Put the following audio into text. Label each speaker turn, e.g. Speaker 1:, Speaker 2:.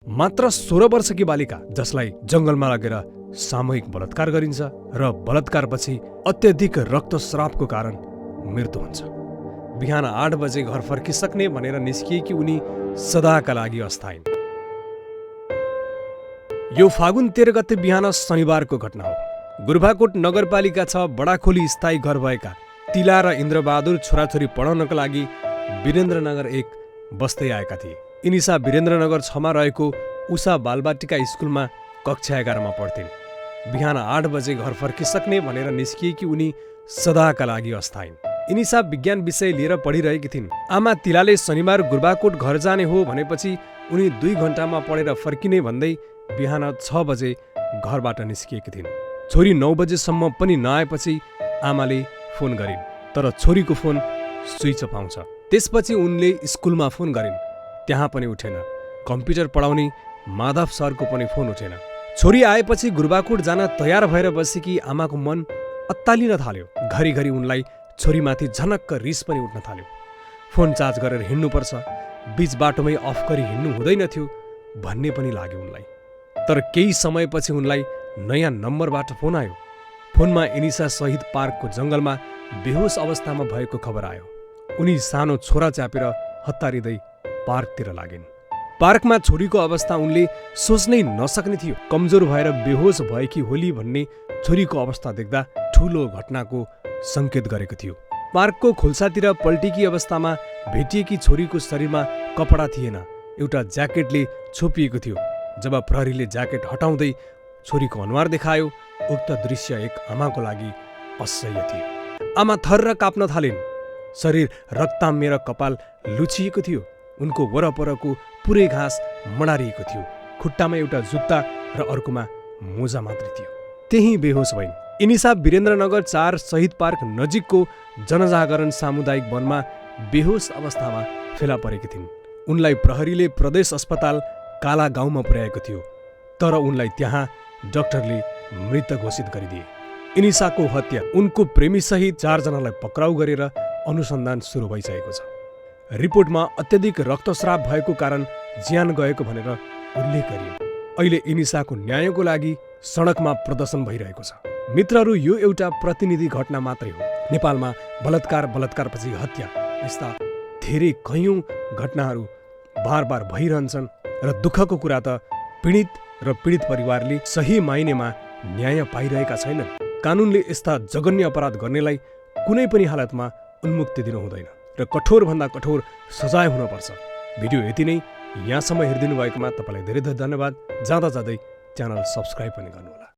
Speaker 1: मात्र 16 वर्षकी बालिका जसलाई जंगलमा लगेर सामूहिक बलात्कार गरिन्छ र बलात्कारपछि अत्यधिक रक्तस्रावको कारण मृत्यु हुन्छ। बिहान 8 बजे घर फर्किसक्ने भनेर निस्किएकी उनी सदाका लागि अस्थायी। यो फागुन 13 गते बिहान शनिबारको घटना हो। गुरबाकोट नगरपालिका 6 बडाखोली स्थायी घर भएका तिला र इन्द्रबहादुर छोराछोरी पढाउनका लागि वीरेन्द्रनगर 1 बस्दै आएका थिए। इनिसा वीरेन्द्रनगर 6 मा रहेको उषा बालबाटिका स्कुलमा कक्षा 11 मा पढ्थिन्। बिहान 8 बजे घर फर्किसक्ने भनेर निस्किएकी उनी सदाका लागि अस्थायी। इनिसा विज्ञान विषय लिएर पढिरहेकी थिइन्। आमा तिलाले शनिबार गुरबाकोट घर जाने हो भनेपछि उनी 2 घण्टामा पढेर फर्किने भन्दै बिहान 6 बजे घरबाट निस्किएकी थिइन्। छोरी 9 बजेसम्म पनि नआएपछि आमाले फोन गरिन्, तर छोरीको फोन स्विच अफ आउँछ। त्यसपछि उनले स्कुलमा फोन गरिन्, त्यहाँ पनि उठेन। कम्प्युटर पढाउने माधव सरको पनि फोन उठेन। छोरी आएपछि गुरबाकोट जान तयार भएर बसेकी आमाको मन अत्तालिन थाल्यो। घरिघरि उनलाई छोरीमाथि झनक्क रिस पनि उठ्न थाल्यो। फोन चार्ज गरेर हिँड्नुपर्छ, बीच बाटोमै अफ गरी हिँड्नु हुँदैन थियो भन्ने पनि लाग्यो उनलाई। तर केही समयपछि उनलाई नयाँ नम्बरबाट फोन आयो। फोनमा इनिसा शहीद पार्कको जंगलमा बेहोस अवस्थामा भएको खबर आयो। उनी सानो छोरा च्यापेर हतारिँदै पार्कतिर लागिन्। पार्कमा छोरीको अवस्था उनले सोच्नै नसक्ने थियो। कमजोर भएर बेहोस भएकी होली भन्ने छोरीको अवस्था देख्दा ठूलो घटनाको संकेत गरेको थियो। पार्कको खोल्सातिर पल्टिकी अवस्थामा भेटिएकी छोरीको शरीरमा कपडा थिएन, एउटा ज्याकेटले छोपिएको थियो। जब प्रहरीले ज्याकेट हटाउँदै छोरीको अनुहार देखायो, उक्त दृश्य एक आमाको लागि असह्य थियो। आमा थर्र काप्न थालिन्। शरीर रक्ताम्य र कपाल लुचिएको थियो। उनको वरपरको पुरै घाँस मडारिएको थियो। खुट्टामा एउटा जुत्ता र अर्कोमा मोजा मात्रै थियो। त्यही बेहोस भइन्। इनिसा वीरेन्द्रनगर 4 शहीद पार्क नजिकको जनजागरण सामुदायिक वनमा बेहोस अवस्थामा फेला परेकी थिइन्। उनलाई प्रहरीले प्रदेश अस्पताल काला गाउँमा पुर्याएको थियो, तर उनलाई त्यहाँ डाक्टरले मृत घोषित गरिदिए। इनिसाको हत्या, उनको प्रेमी सहित 4 जनालाई पक्राउ गरेर अनुसन्धान सुरु भइसकेको छ। रिपोर्टमा अत्यधिक रक्तस्राव भएको कारण ज्यान गएको भनेर उल्लेख गरियो। अहिले इनिसाको न्यायको लागि सडकमा प्रदर्शन भइरहेको छ। मित्रहरू, यो एउटा प्रतिनिधि घटना मात्रै हो। नेपालमा बलात्कारपछि हत्या यस्ता धेरै कैयौं घटनाहरू बार भइरहन्छन् र दुःखको कुरा त पीडित र पीडित परिवारले सही मायनेमा न्याय पाइरहेका छैनन्। कानुनले यस्ता जघन्य अपराध गर्नेलाई कुनै पनि हालतमा उन्मुक्ति दिनु हुँदैन र कठोरभन्दा कठोर सजाय हुनुपर्छ। भिडियो यति नै। यहाँसम्म हेरिदिनु भएकोमा तपाईँलाई धेरै धेरै धन्यवाद। जाँदा च्यानल सब्स्क्राइब पनि गर्नुहोला।